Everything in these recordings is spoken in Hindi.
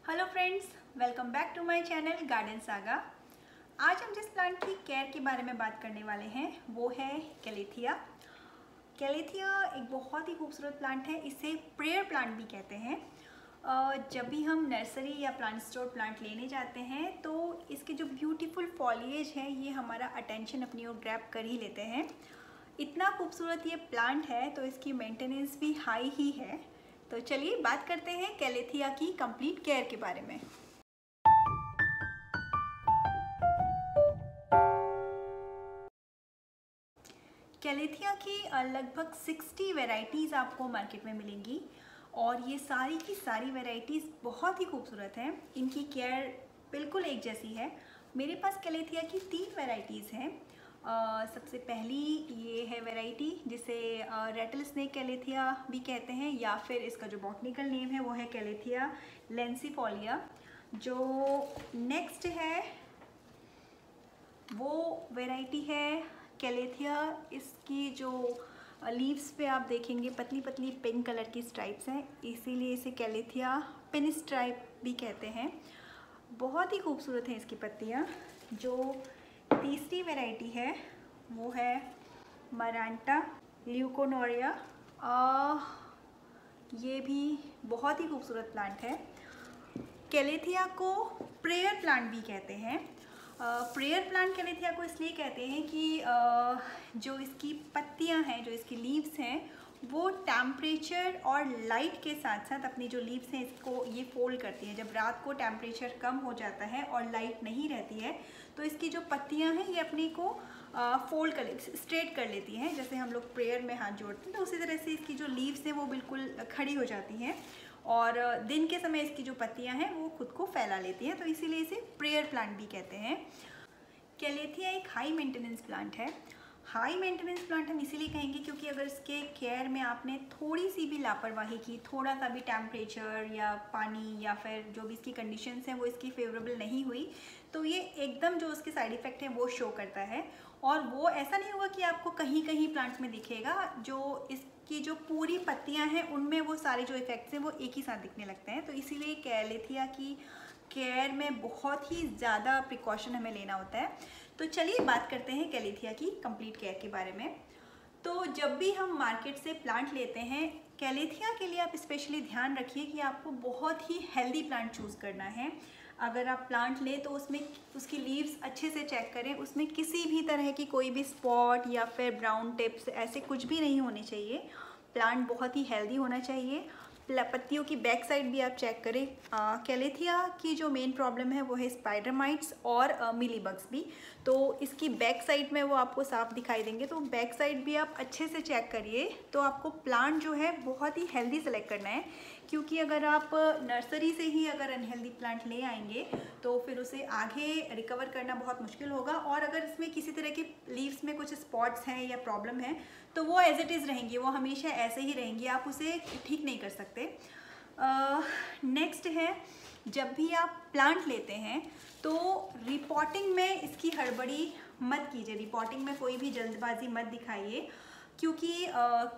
Hello friends, welcome back to my channel garden saga. आज हम जिस प्लांट की केयर के बारे में बात करने वाले हैं वो है कैलेथिया। कैलेथिया एक बहुत ही खूबसूरत प्लांट है। इसे प्रेयर प्लांट भी कहते हैं। जब भी हम नर्सरी या प्लांट स्टोर प्लांट लेने जाते हैं तो इसके जो ब्यूटीफुल फॉलिएज है ये हमारा अटेंशन अपनी ओर ग्रैब कर ही लेते हैं। इतना खूबसूरत ये प्लांट है तो इसकी मेंटेनेंस भी हाई ही है। तो चलिए बात करते हैं कैलेथिया की कंप्लीट केयर के बारे में। कैलेथिया की लगभग 60 वैरायटीज़ आपको मार्केट में मिलेंगी और ये सारी की सारी वैरायटीज़ बहुत ही खूबसूरत हैं। इनकी केयर बिल्कुल एक जैसी है। मेरे पास कैलेथिया की 3 वैरायटीज़ हैं। सबसे पहली ये है वैरायटी जिसे रेटल स्नेक कैलेथिया भी कहते हैं या फिर इसका जो बॉटनिकल नेम है वो है कैलेथिया लेंसीफोलिया। जो नेक्स्ट है वो वैरायटी है कैलेथिया। इसकी जो लीव्स पे आप देखेंगे पतली पतली पिंक कलर की स्ट्राइप्स हैं, इसीलिए इसे कैलेथिया पिन स्ट्राइप भी कहते हैं। बहुत ही खूबसूरत है इसकी पत्तियाँ। जो तीसरी वैरायटी है वो है मरांटा ल्यूकोनोरिया। ये भी बहुत ही खूबसूरत प्लांट है। कैलेथिया को प्रेयर प्लांट भी कहते हैं। प्रेयर प्लांट कैलेथिया को इसलिए कहते हैं कि जो इसकी पत्तियां हैं, जो इसकी लीव्स हैं, वो टेम्परेचर और लाइट के साथ साथ अपनी जो लीव्स हैं इसको ये फोल्ड करती हैं। जब रात को टेम्परेचर कम हो जाता है और लाइट नहीं रहती है तो इसकी जो पत्तियां हैं ये अपने को फोल्ड कर स्ट्रेट कर लेती हैं। जैसे हम लोग प्रेयर में हाथ जोड़ते हैं तो उसी तरह से इसकी जो लीव्स हैं वो बिल्कुल खड़ी हो जाती हैं और दिन के समय इसकी जो पत्तियां हैं वो खुद को फैला लेती हैं, तो इसीलिए इसे प्रेयर प्लांट भी कहते हैं। कैलेथिया एक हाई मेंटेनेंस प्लांट है। हाई मेंटेनेंस प्लांट हम इसीलिए कहेंगे क्योंकि अगर इसके केयर में आपने थोड़ी सी भी लापरवाही की, थोड़ा सा भी टेम्परेचर या पानी या फिर जो भी इसकी कंडीशंस हैं वो इसकी फेवरेबल नहीं हुई तो ये एकदम जो उसके साइड इफ़ेक्ट हैं वो शो करता है। और वो ऐसा नहीं होगा कि आपको कहीं कहीं प्लांट में दिखेगा। जो इसकी जो पूरी पत्तियां हैं उनमें वो सारे जो इफ़ेक्ट्स हैं वो एक ही साथ दिखने लगते हैं। तो इसीलिए कैलेथिया की केयर में बहुत ही ज़्यादा प्रिकॉशन हमें लेना होता है। तो चलिए बात करते हैं कैलेथिया की कंप्लीट केयर के बारे में। तो जब भी हम मार्केट से प्लांट लेते हैं कैलेथिया के लिए आप स्पेशली ध्यान रखिए कि आपको बहुत ही हेल्दी प्लांट चूज़ करना है। अगर आप प्लांट लें तो उसमें उसकी लीव्स अच्छे से चेक करें, उसमें किसी भी तरह की कोई भी स्पॉट या फिर ब्राउन टिप्स ऐसे कुछ भी नहीं होने चाहिए। प्लांट बहुत ही हेल्दी होना चाहिए। पत्तियों की बैक साइड भी आप चेक करें। कैलेथिया की जो मेन प्रॉब्लम है वो है स्पाइडर माइट्स और मिलीबग्स भी। तो इसकी बैक साइड में वो आपको साफ दिखाई देंगे, तो बैक साइड भी आप अच्छे से चेक करिए। तो आपको प्लांट जो है बहुत ही हेल्दी सेलेक्ट करना है, क्योंकि अगर आप नर्सरी से ही अगर अनहेल्दी प्लांट ले आएंगे तो फिर उसे आगे रिकवर करना बहुत मुश्किल होगा। और अगर इसमें किसी तरह की लीव्स में कुछ स्पॉट्स हैं या प्रॉब्लम है तो वो एज इट इज़ रहेंगी, वो हमेशा ऐसे ही रहेंगी, आप उसे ठीक नहीं कर सकते। नेक्स्ट है, जब भी आप प्लांट लेते हैं तो रिपोर्टिंग में इसकी हड़बड़ी मत कीजिए। रिपोर्टिंग में कोई भी जल्दबाजी मत दिखाइए, क्योंकि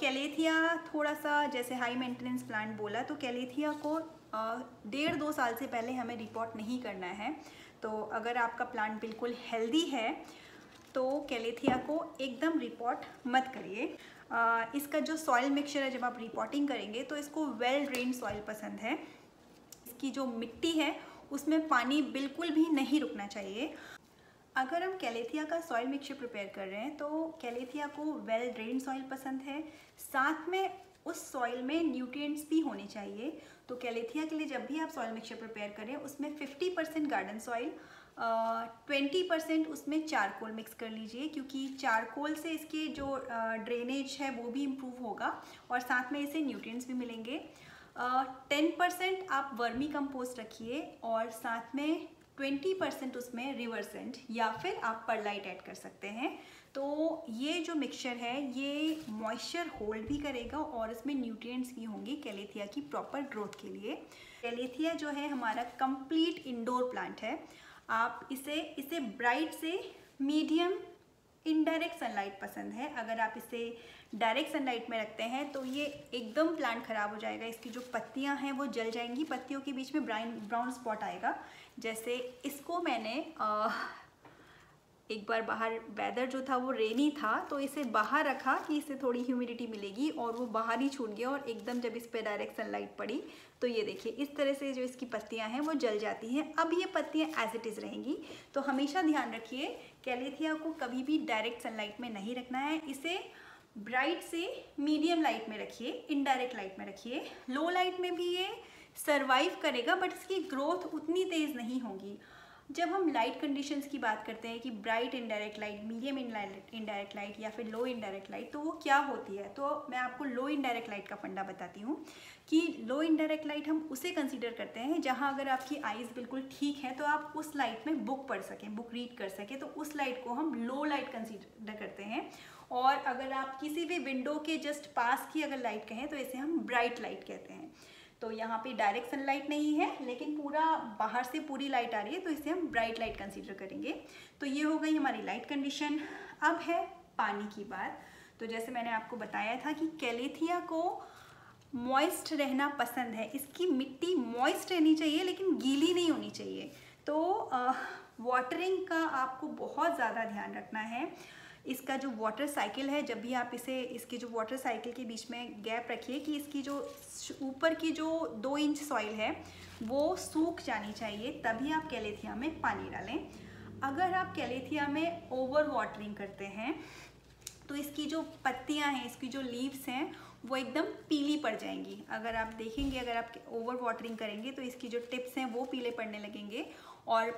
कैलेथिया थोड़ा सा जैसे हाई मेंटेनेंस प्लांट बोला तो कैलेथिया को 1.5-2 साल से पहले हमें रिपोर्ट नहीं करना है। तो अगर आपका प्लांट बिल्कुल हेल्दी है तो कैलेथिया को एकदम रिपोर्ट मत करिए। इसका जो सॉइल मिक्सचर है, जब आप रिपोर्टिंग करेंगे तो इसको वेल ड्रेन्ड सॉइल पसंद है। इसकी जो मिट्टी है उसमें पानी बिल्कुल भी नहीं रुकना चाहिए। अगर हम कैलेथिया का सॉइल मिक्सचर प्रिपेयर कर रहे हैं तो कैलेथिया को वेल ड्रेन्ड सॉइल पसंद है, साथ में उस सॉइल में न्यूट्रिएंट्स भी होने चाहिए। तो कैलेथिया के लिए जब भी आप सॉइल मिक्सचर प्रिपेयर करें उसमें 50% गार्डन सॉइल, 20% उसमें चारकोल मिक्स कर लीजिए, क्योंकि चारकोल से इसके जो ड्रेनेज है वो भी इम्प्रूव होगा और साथ में इसे न्यूट्रिएंट्स भी मिलेंगे। 10% आप वर्मी कंपोस्ट रखिए और साथ में 20% उसमें रिवर्सेंट या फिर आप परलाइट ऐड कर सकते हैं। तो ये जो मिक्सचर है ये मॉइस्चर होल्ड भी करेगा और इसमें न्यूट्रिएंट्स भी होंगे कैलेथिया की प्रॉपर ग्रोथ के लिए। कैलेथिया जो है हमारा कंप्लीट इंडोर प्लांट है। आप इसे ब्राइट से मीडियम इनडायरेक्ट सनलाइट पसंद है। अगर आप इसे डायरेक्ट सनलाइट में रखते हैं तो ये एकदम प्लांट ख़राब हो जाएगा, इसकी जो पत्तियां हैं वो जल जाएंगी, पत्तियों के बीच में ब्राउन स्पॉट आएगा। जैसे इसको मैंने एक बार बाहर वेदर जो था वो रेनी था तो इसे बाहर रखा कि इससे थोड़ी ह्यूमिडिटी मिलेगी, और वो बाहर ही छूट गया, और एकदम जब इस पर डायरेक्ट सनलाइट पड़ी तो ये देखिए इस तरह से जो इसकी पत्तियां हैं वो जल जाती हैं। अब ये पत्तियां एज इट इज़ रहेंगी। तो हमेशा ध्यान रखिए कैलेथिया को कभी भी डायरेक्ट सनलाइट में नहीं रखना है, इसे ब्राइट से मीडियम लाइट में रखिए, इनडायरेक्ट लाइट में रखिए। लो लाइट में भी ये सर्वाइव करेगा बट इसकी ग्रोथ उतनी तेज़ नहीं होगी। जब हम लाइट कंडीशंस की बात करते हैं कि bright indirect light, medium indirect light या फिर लो इनडायरेक्ट लाइट, तो वो क्या होती है, तो मैं आपको लो इनडायरेक्ट लाइट का फंडा बताती हूँ कि लो इनडायरेक्ट लाइट हम उसे कंसीडर करते हैं जहाँ अगर आपकी आइज़ बिल्कुल ठीक है तो आप उस लाइट में बुक पढ़ सकें, बुक रीड कर सकें, तो उस लाइट को हम लो लाइट कंसीडर करते हैं। और अगर आप किसी भी विंडो के जस्ट पास की अगर लाइट कहें तो इसे हम ब्राइट लाइट कहते हैं। तो यहाँ पे डायरेक्ट सनलाइट नहीं है लेकिन पूरा बाहर से पूरी लाइट आ रही है तो इसे हम ब्राइट लाइट कंसीडर करेंगे। तो ये हो गई हमारी लाइट कंडीशन। अब है पानी की बात। तो जैसे मैंने आपको बताया था कि कैलेथिया को मॉइस्ट रहना पसंद है, इसकी मिट्टी मॉइस्ट रहनी चाहिए लेकिन गीली नहीं होनी चाहिए। तो वाटरिंग का आपको बहुत ज़्यादा ध्यान रखना है। इसका जो वाटर साइकिल है, जब भी आप इसे, इसके जो वाटर साइकिल के बीच में गैप रखिए कि इसकी जो ऊपर की जो 2 इंच सॉइल है वो सूख जानी चाहिए, तभी आप कैलेथिया में पानी डालें। अगर आप कैलेथिया में ओवर वाटरिंग करते हैं तो इसकी जो पत्तियां हैं, इसकी जो लीव्स हैं वो एकदम पीली पड़ जाएंगी। अगर आप देखेंगे, अगर आप ओवर वाटरिंग करेंगे तो इसकी जो टिप्स हैं वो पीले पड़ने लगेंगे और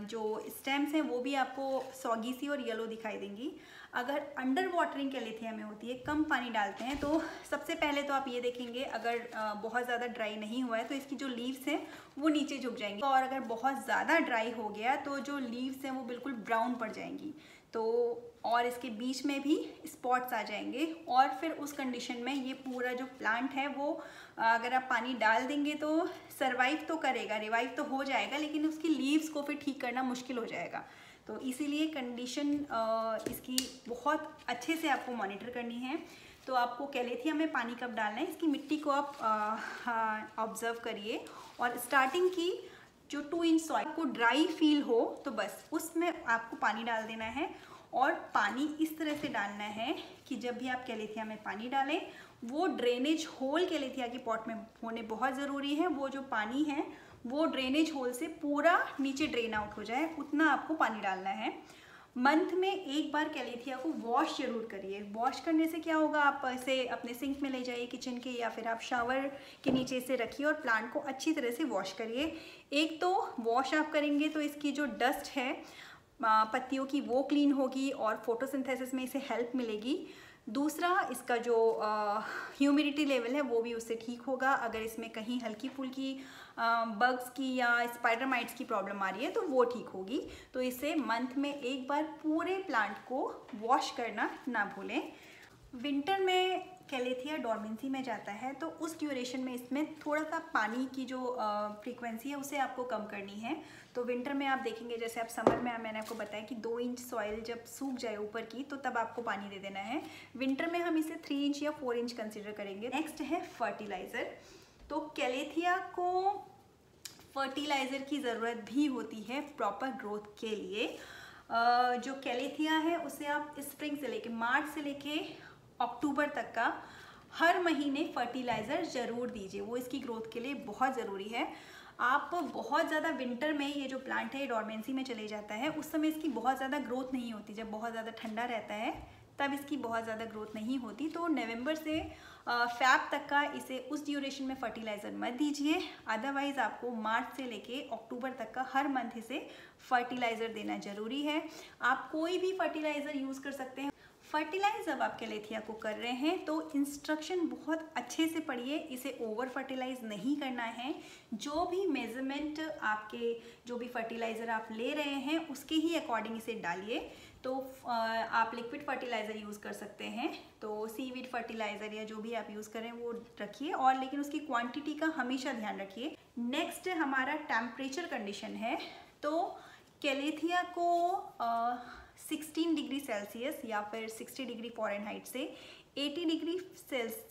जो स्टेम्स हैं वो भी आपको सॉगी सी और येलो दिखाई देंगी। अगर अंडर वाटरिंग कैलेथिया में होती है, कम पानी डालते हैं, तो सबसे पहले तो आप ये देखेंगे अगर बहुत ज़्यादा ड्राई नहीं हुआ है तो इसकी जो लीव्स हैं वो नीचे झुक जाएंगी, और अगर बहुत ज़्यादा ड्राई हो गया तो जो लीव्स हैं वो बिल्कुल ब्राउन पड़ जाएंगी, तो और इसके बीच में भी स्पॉट्स आ जाएंगे। और फिर उस कंडीशन में ये पूरा जो प्लांट है वो अगर आप पानी डाल देंगे तो सरवाइव तो करेगा, रिवाइव तो हो जाएगा, लेकिन उसकी लीव्स को फिर ठीक करना मुश्किल हो जाएगा। तो इसीलिए कंडीशन इसकी बहुत अच्छे से आपको मॉनिटर करनी है। तो आपको कैलेथिया में पानी कब डालना है, इसकी मिट्टी को आप ऑब्जर्व करिए, और स्टार्टिंग की जो 2 इंच सॉइल को ड्राई फील हो तो बस उसमें आपको पानी डाल देना है। और पानी इस तरह से डालना है कि जब भी आप कैलेथिया में पानी डालें वो ड्रेनेज होल कैलेथिया की पॉट में होने बहुत ज़रूरी है। वो जो पानी है वो ड्रेनेज होल से पूरा नीचे ड्रेन आउट हो जाए, उतना आपको पानी डालना है। मंथ में एक बार कैलेथिया को वॉश जरूर करिए। वॉश करने से क्या होगा, आप इसे अपने सिंक में ले जाइए किचन के, या फिर आप शावर के नीचे इसे रखिए और प्लांट को अच्छी तरह से वॉश करिए। एक तो वॉश आप करेंगे तो इसकी जो डस्ट है पत्तियों की वो क्लीन होगी और फोटोसिंथेसिस में इसे हेल्प मिलेगी। दूसरा, इसका जो ह्यूमिडिटी लेवल है वो भी उससे ठीक होगा। अगर इसमें कहीं हल्की फुल्की बग्स की या स्पाइडर माइट्स की प्रॉब्लम आ रही है तो वो ठीक होगी। तो इसे मंथ में एक बार पूरे प्लांट को वॉश करना ना भूलें। विंटर में कैलेथिया डॉर्मेंसी में जाता है तो उस ड्यूरेशन में इसमें थोड़ा सा पानी की जो फ्रीक्वेंसी है उसे आपको कम करनी है। तो विंटर में आप देखेंगे, जैसे आप समर में मैंने आपको बताया कि 2 इंच सॉइल जब सूख जाए ऊपर की तो तब आपको पानी दे देना है। विंटर में हम इसे 3 इंच या 4 इंच कंसिडर करेंगे। नेक्स्ट है फर्टिलाइज़र। तो कैलेथिया को फर्टिलाइज़र की ज़रूरत भी होती है प्रॉपर ग्रोथ के लिए। जो कैलेथिया है उसे आप स्प्रिंग से लेके, मार्च से लेके अक्टूबर तक का हर महीने फर्टिलाइज़र ज़रूर दीजिए, वो इसकी ग्रोथ के लिए बहुत ज़रूरी है। आप बहुत ज़्यादा विंटर में ये जो प्लांट है डॉर्मेंसी में चले जाता है, उस समय इसकी बहुत ज़्यादा ग्रोथ नहीं होती। जब बहुत ज़्यादा ठंडा रहता है तब इसकी बहुत ज़्यादा ग्रोथ नहीं होती। तो नवंबर से फैब तक का इसे उस ड्यूरेशन में फर्टिलाइज़र मत दीजिए। अदरवाइज़ आपको मार्च से लेके अक्टूबर तक का हर मंथ इसे फर्टिलाइज़र देना ज़रूरी है। आप कोई भी फर्टिलाइज़र यूज़ कर सकते हैं। फर्टिलाइज जब आप कैलेथिया को कर रहे हैं तो इंस्ट्रक्शन बहुत अच्छे से पढ़िए, इसे ओवर फर्टिलाइज नहीं करना है। जो भी मेजरमेंट आपके, जो भी फर्टिलाइज़र आप ले रहे हैं उसके ही अकॉर्डिंग इसे डालिए। तो आप लिक्विड फर्टिलाइज़र यूज़ कर सकते हैं, तो सीवीड फर्टिलाइज़र या जो भी आप यूज़ करें वो रखिए, और लेकिन उसकी क्वांटिटी का हमेशा ध्यान रखिए। नेक्स्ट हमारा टेम्परेचर कंडीशन है। तो कैलेथिया को 16 डिग्री सेल्सियस या फिर 60 डिग्री फ़ारेनहाइट से 80 डिग्री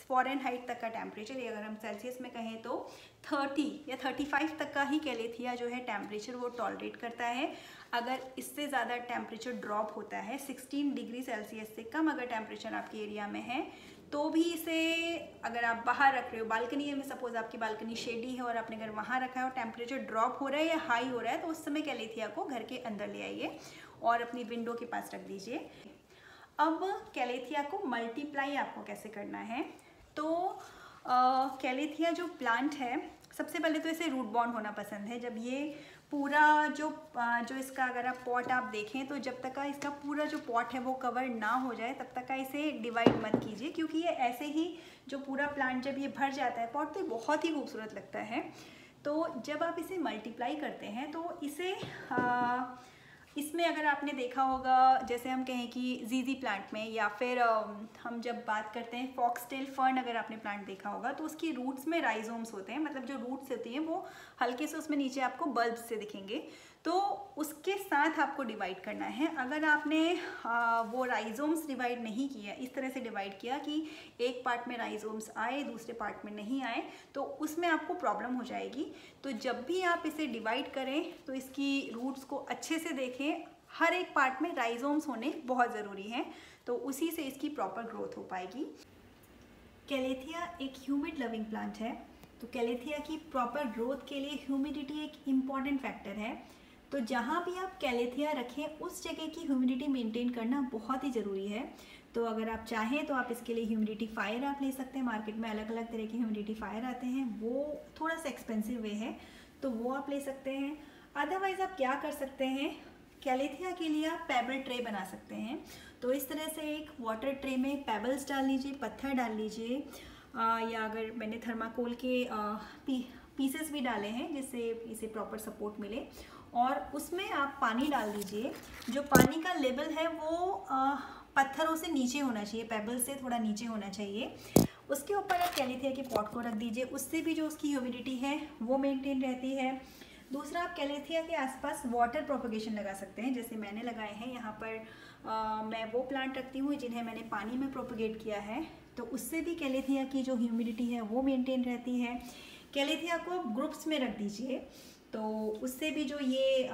फ़ारेनहाइट तक का टेम्परेचर, अगर हम सेल्सियस में कहें तो 30 या 35 तक का ही कैलेथिया जो है टेम्परेचर वो टॉलरेट करता है। अगर इससे ज़्यादा टेम्परेचर ड्रॉप होता है, 16 डिग्री सेल्सियस से कम अगर टेम्परेचर आपके एरिया में है, तो भी इसे अगर आप बाहर रख रहे हो, बालकनी में, सपोज आपकी बालकनी शेडी है और आपने अगर वहाँ रखा है और टेम्परेचर ड्रॉप हो रहा है या हाई हो रहा है, तो उस समय कैलेथिया को घर के अंदर ले आइए और अपनी विंडो के पास रख दीजिए। अब कैलेथिया को मल्टीप्लाई आपको कैसे करना है, तो कैलेथिया जो प्लांट है, सबसे पहले तो इसे रूट बॉन्ड होना पसंद है। जब ये पूरा जो इसका अगर आप पॉट आप देखें, तो जब तक का इसका पूरा जो पॉट है वो कवर ना हो जाए तब तक का इसे डिवाइड मत कीजिए, क्योंकि ये ऐसे ही जो पूरा प्लांट जब ये भर जाता है पॉट, तो बहुत ही खूबसूरत लगता है। तो जब आप इसे मल्टीप्लाई करते हैं तो इसे इसमें अगर आपने देखा होगा, जैसे हम कहें कि जीजी प्लांट में, या फिर हम जब बात करते हैं फॉक्सटेल फर्न, अगर आपने प्लांट देखा होगा तो उसकी रूट्स में राइजोम्स होते हैं, मतलब जो रूट्स होती हैं वो हल्के से उसमें नीचे आपको बल्ब से दिखेंगे, तो उसके साथ आपको डिवाइड करना है। अगर आपने वो राइजोम्स डिवाइड नहीं किया, इस तरह से डिवाइड किया कि एक पार्ट में राइजोम्स आए दूसरे पार्ट में नहीं आए, तो उसमें आपको प्रॉब्लम हो जाएगी। तो जब भी आप इसे डिवाइड करें तो इसकी रूट्स को अच्छे से देखें, हर एक पार्ट में राइजोम्स होने बहुत ज़रूरी हैं, तो उसी से इसकी प्रॉपर ग्रोथ हो पाएगी। कैलेथिया एक ह्यूमिड लविंग प्लांट है, तो कैलेथिया की प्रॉपर ग्रोथ के लिए ह्यूमिडिटी एक इम्पॉर्टेंट फैक्टर है। तो जहाँ भी आप कैलेथिया रखें उस जगह की ह्यूमिडिटी मेंटेन करना बहुत ही ज़रूरी है। तो अगर आप चाहें तो आप इसके लिए ह्यूमिडिफायर आप ले सकते हैं, मार्केट में अलग अलग तरह के ह्यूमिडिफायर आते हैं, वो थोड़ा सा एक्सपेंसिव वे है, तो वो आप ले सकते हैं। अदरवाइज़ आप क्या कर सकते हैं, कैलेथिया के लिए आप पेबल ट्रे बना सकते हैं। तो इस तरह से एक वाटर ट्रे में पेबल्स डाल लीजिए, पत्थर डाल लीजिए, या अगर मैंने थर्माकोल के पीसेस भी डाले हैं जिससे इसे प्रॉपर सपोर्ट मिले, और उसमें आप पानी डाल दीजिए। जो पानी का लेवल है वो पत्थरों से नीचे होना चाहिए, पेबल से थोड़ा नीचे होना चाहिए। उसके ऊपर आप कैलेथिया के पॉट को रख दीजिए, उससे भी जो उसकी ह्यूमिडिटी है वो मेंटेन रहती है। दूसरा, आप कैलेथिया के आसपास वाटर प्रोपगेशन लगा सकते हैं, जैसे मैंने लगाए हैं यहाँ पर। मैं वो प्लांट रखती हूँ जिन्हें मैंने पानी में प्रोपगेट किया है, तो उससे भी कैलेथिया की जो ह्यूमिडिटी है वो मेंटेन रहती है। कैलेथिया को ग्रुप्स में रख दीजिए, तो उससे भी जो ये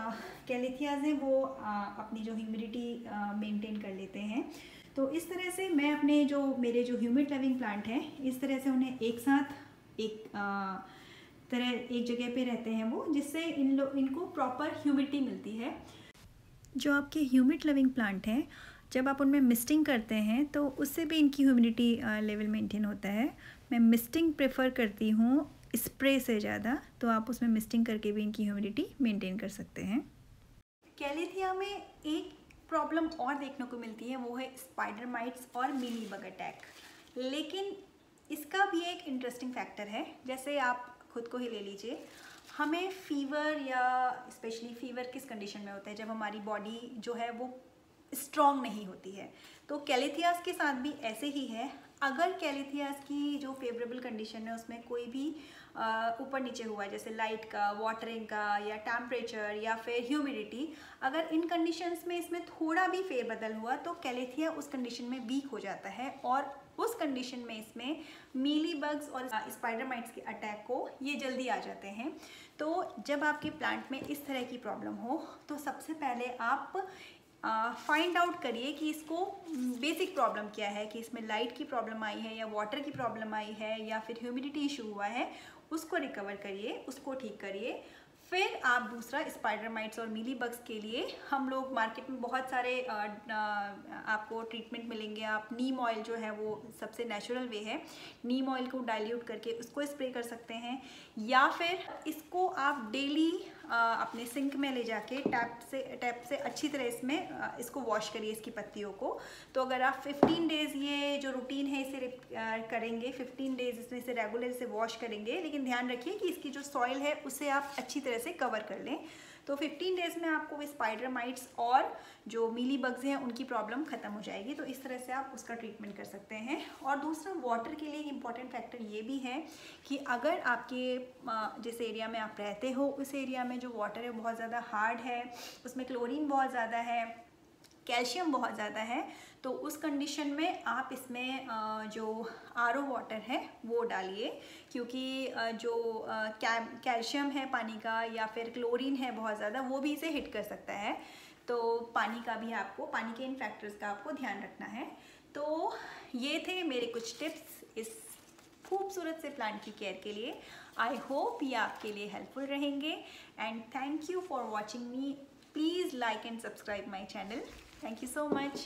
कैलेथियाज हैं वो अपनी जो ह्यूमिडिटी मेंटेन कर लेते हैं। तो इस तरह से मैं अपने जो मेरे जो ह्यूमिड लविंग प्लांट हैं, इस तरह से उन्हें एक साथ एक जगह पे रहते हैं वो, जिससे इनको प्रॉपर ह्यूमिडिटी मिलती है। जो आपके ह्यूमिड लविंग प्लांट हैं, जब आप उनमें मिस्टिंग करते हैं तो उससे भी इनकी ह्यूमिडिटी लेवल मेंटेन होता है। मैं मिस्टिंग प्रेफर करती हूँ स्प्रे से ज़्यादा, तो आप उसमें मिस्टिंग करके भी इनकी ह्यूमिडिटी मेंटेन कर सकते हैं। कैलेथिया में एक प्रॉब्लम और देखने को मिलती है, वो है स्पाइडर माइट्स और मिली बग अटैक। लेकिन इसका भी एक इंटरेस्टिंग फैक्टर है, जैसे आप खुद को ही ले लीजिए, हमें फीवर, या स्पेशली फीवर किस कंडीशन में होता है, जब हमारी बॉडी जो है वो स्ट्रॉन्ग नहीं होती है। तो कैलेथियास के साथ भी ऐसे ही है। अगर कैलेथियास की जो फेवरेबल कंडीशन है उसमें कोई भी ऊपर नीचे हुआ है, जैसे लाइट का, वाटरिंग का, या टेम्परेचर, या फिर ह्यूमिडिटी, अगर इन कंडीशंस में इसमें थोड़ा भी फेरबदल हुआ तो कैलेथिया उस कंडीशन में वीक हो जाता है, और उस कंडीशन में इसमें मीली बग्स और स्पाइडर माइट्स के अटैक को ये जल्दी आ जाते हैं। तो जब आपके प्लांट में इस तरह की प्रॉब्लम हो तो सबसे पहले आप फाइंड आउट करिए कि इसको बेसिक प्रॉब्लम क्या है, कि इसमें लाइट की प्रॉब्लम आई है, या वाटर की प्रॉब्लम आई है, या फिर ह्यूमिडिटी इशू हुआ है। उसको रिकवर करिए, उसको ठीक करिए। फिर आप दूसरा स्पाइडर माइट्स और मीली बग्स के लिए हम लोग मार्केट में बहुत सारे आपको ट्रीटमेंट मिलेंगे। आप नीम ऑयल जो है वो सबसे नेचुरल वे है, नीम ऑयल को डाइल्यूट करके उसको स्प्रे कर सकते हैं, या फिर इसको आप डेली अपने सिंक में ले जाके टैप से अच्छी तरह इसको वॉश करिए, इसकी पत्तियों को। तो अगर आप 15 डेज़ ये जो रूटीन है इसे करेंगे, 15 डेज़ इसमें से रेगुलर से वॉश करेंगे, लेकिन ध्यान रखिए कि इसकी जो सॉइल है उसे आप अच्छी तरह से कवर कर लें। तो 15 डेज़ में आपको स्पाइडर माइट्स और जो मीली बग्स हैं उनकी प्रॉब्लम ख़त्म हो जाएगी। तो इस तरह से आप उसका ट्रीटमेंट कर सकते हैं। और दूसरा, वाटर के लिए इम्पॉर्टेंट फैक्टर ये भी है कि अगर आपके जिस एरिया में आप रहते हो उस एरिया में जो वाटर है बहुत ज़्यादा हार्ड है, उसमें क्लोरीन बहुत ज़्यादा है, कैल्शियम बहुत ज़्यादा है, तो उस कंडीशन में आप इसमें जो आरओ वाटर है वो डालिए, क्योंकि जो कैल्शियम है पानी का या फिर क्लोरीन है बहुत ज़्यादा, वो भी इसे हिट कर सकता है। तो पानी का भी आपको, पानी के इन फैक्टर्स का आपको ध्यान रखना है। तो ये थे मेरे कुछ टिप्स इस खूबसूरत से प्लांट की केयर के लिए। आई होप ये आपके लिए हेल्पफुल रहेंगे and thank you for watching me. Please like and subscribe my channel. Thank you so much.